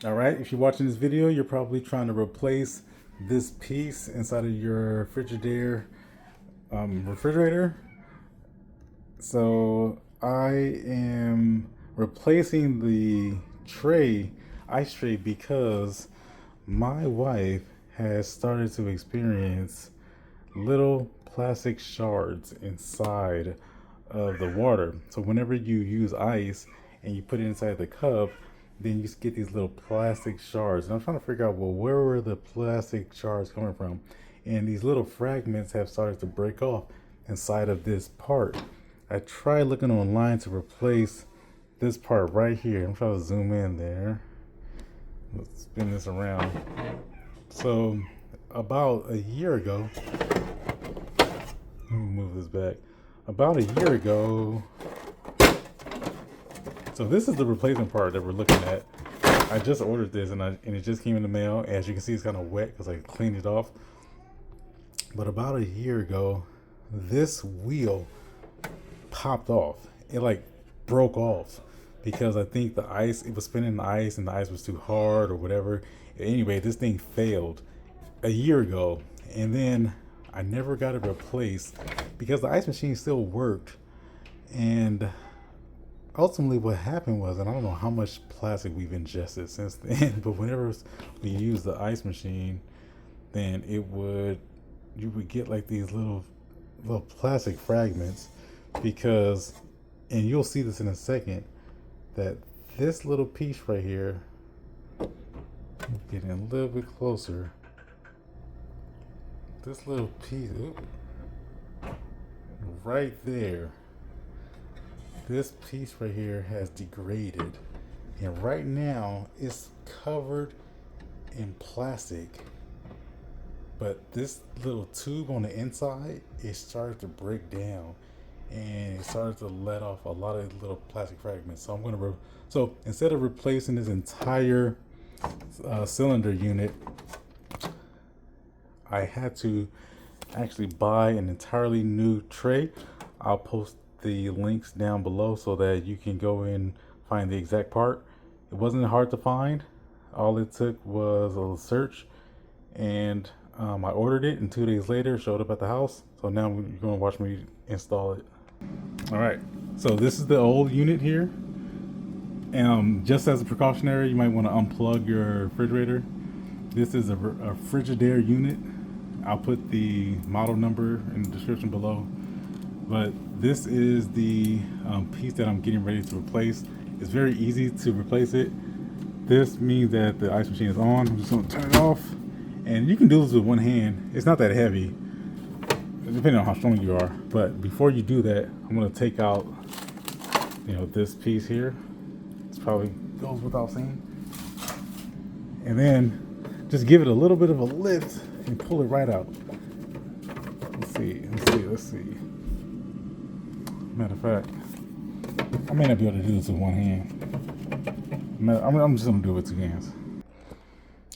All right, if you're watching this video, you're probably trying to replace this piece inside of your Frigidaire refrigerator. So I am replacing the ice tray, because my wife has started to experience little plastic shards inside of the water. So whenever you use ice and you put it inside the cup, then you get these little plastic shards. And I'm trying to figure out, well, where were the plastic shards coming from? And these little fragments have started to break off inside of this part. I tried looking online to replace this part right here. I'm trying to zoom in there. Let's spin this around. So about a year ago, let me move this back. About a year ago, so this is the replacement part that we're looking at. I just ordered this and it just came in the mail. As you can see, it's kind of wet because I cleaned it off. But about a year ago, this wheel popped off. It like broke off because I think it was spinning the ice and the ice was too hard or whatever. Anyway, this thing failed a year ago, and then I never got it replaced because the ice machine still worked. And ultimately what happened was, and I don't know how much plastic we've ingested since then, but whenever we use the ice machine, then you would get like these little plastic fragments, because, and you'll see this in a second, that this little piece right here, getting a little bit closer, this little piece, right there, this piece right here has degraded, and right now it's covered in plastic. But this little tube on the inside, it started to break down, and it started to let off a lot of little plastic fragments. So I'm gonna so instead of replacing this entire cylinder unit, I had to actually buy an entirely new tray. I'll post the links down below so that you can go and find the exact part. It wasn't hard to find. All it took was a search, and I ordered it, and 2 days later it showed up at the house. So now you're going to watch me install it. All right, so this is the old unit here. Just as a precautionary, you might want to unplug your refrigerator. This is a Frigidaire unit. I'll put the model number in the description below. But this is the piece that I'm getting ready to replace. It's very easy to replace it. This means that the ice machine is on. I'm just going to turn it off. And you can do this with one hand. It's not that heavy, depending on how strong you are. But before you do that, I'm going to take out, this piece here. This probably goes without saying. And then just give it a little bit of a lift and pull it right out. Let's see. Matter of fact, I may not be able to do this with one hand. I'm just going to do it with two hands.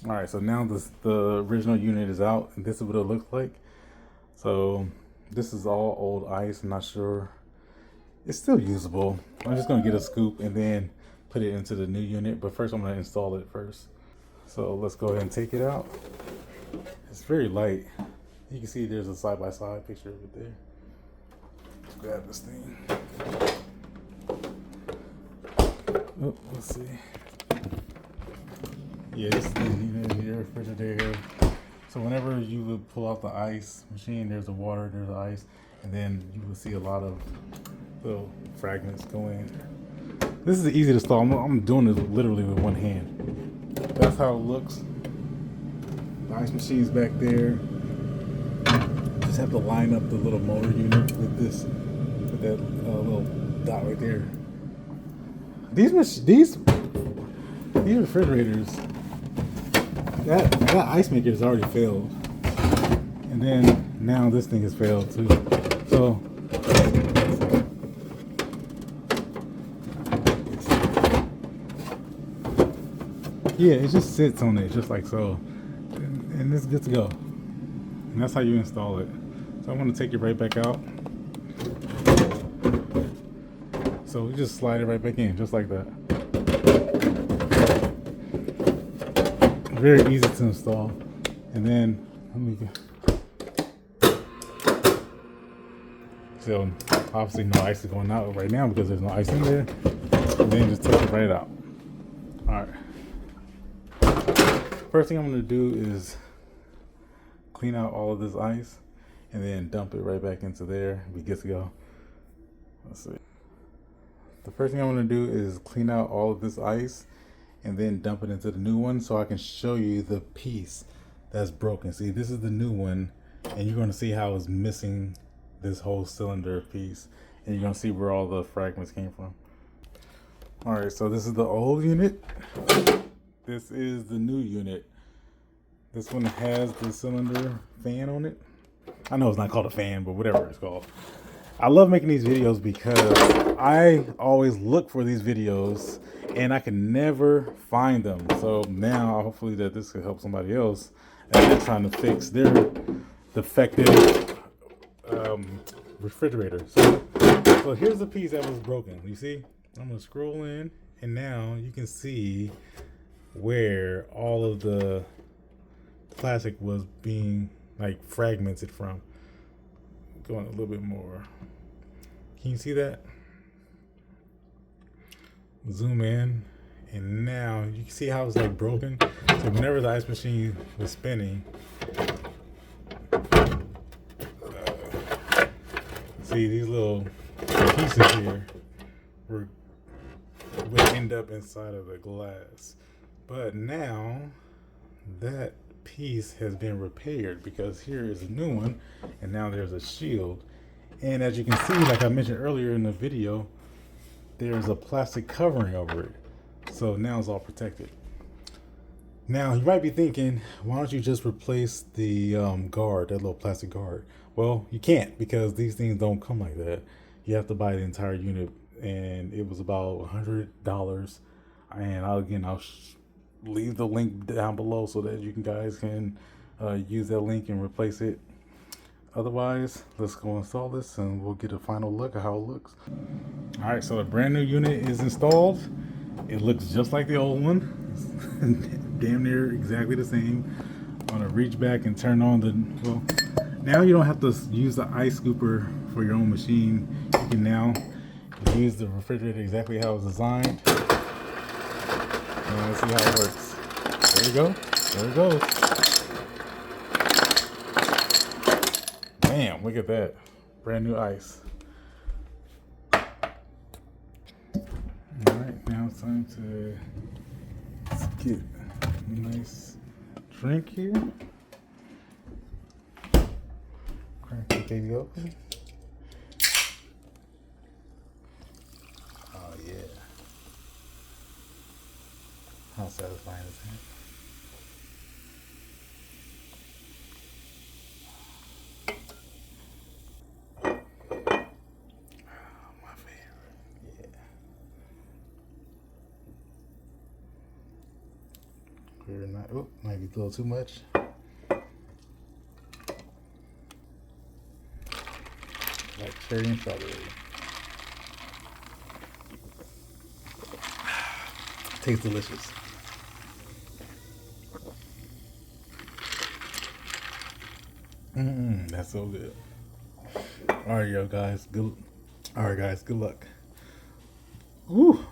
All right, so now the original unit is out, and this is what it looks like. So this is all old ice. I'm not sure. It's still usable. I'm just going to get a scoop and then put it into the new unit. But first, I'm going to install it first. So let's go ahead and take it out. It's very light. You can see there's a side-by-side picture of it there. Let's grab this thing. Oh, let's see. Yeah, this is the unit here, Frigidaire. So whenever you would pull out the ice machine, there's the water, there's the ice, and then you will see a lot of little fragments going. This is easy to install. I'm doing it literally with one hand. That's how it looks. The ice machine's back there. Just have to line up the little motor unit with that little dot right there. These refrigerators, that ice maker has already failed, and then now this thing has failed too. So yeah, it just sits on it just like so, and it's good to go. And that's how you install it. So I'm going to take it right back out. So we just slide it right back in, just like that. Very easy to install. And then let me go. So obviously no ice is going out right now because there's no ice in there. And then just take it right out. All right. First thing I'm gonna do is clean out all of this ice and then dump it right back into there. Be good to go. Let's see. The first thing I'm gonna do is clean out all of this ice and then dump it into the new one so I can show you the piece that's broken. See, this is the new one, and you're gonna see how it's missing this whole cylinder piece, and you're gonna see where all the fragments came from. All right, so this is the old unit. This is the new unit. This one has the cylinder fan on it. I know it's not called a fan, but whatever it's called. I love making these videos because I always look for these videos and I can never find them. So now hopefully that this could help somebody else as they're trying to fix their defective refrigerator. So here's the piece that was broken. You see? I'm gonna scroll in and now you can see where all of the plastic was being like fragmented from. Going a little bit more. Can you see that? Zoom in, and now you can see how it's like broken. So whenever the ice machine was spinning, see these little pieces here would end up inside of the glass. But now that piece has been repaired because here is a new one, and now there's a shield. And as you can see, like I mentioned earlier in the video, there's a plastic covering over it. So now it's all protected. Now you might be thinking, why don't you just replace the guard, that little plastic guard? Well, you can't because these things don't come like that. You have to buy the entire unit, and it was about $100. And I'll leave the link down below so that you guys can use that link and replace it. Otherwise, let's go install this and we'll get a final look at how it looks. All right, so the brand new unit is installed. It looks just like the old one. It's damn near exactly the same. I'm gonna reach back and turn on the, well, now you don't have to use the ice scooper for your own machine. You can now use the refrigerator exactly how it's designed. And let's see how it works. There we go. There it goes. Bam, look at that. Brand new ice. Alright, now it's time to get a nice drink here. Crack the baby open. Oh yeah. How satisfying is that? Very nice. Oh, might be a little too much. Like cherry and strawberry. Tastes delicious. That's so good. All right, guys. Good luck. Woo.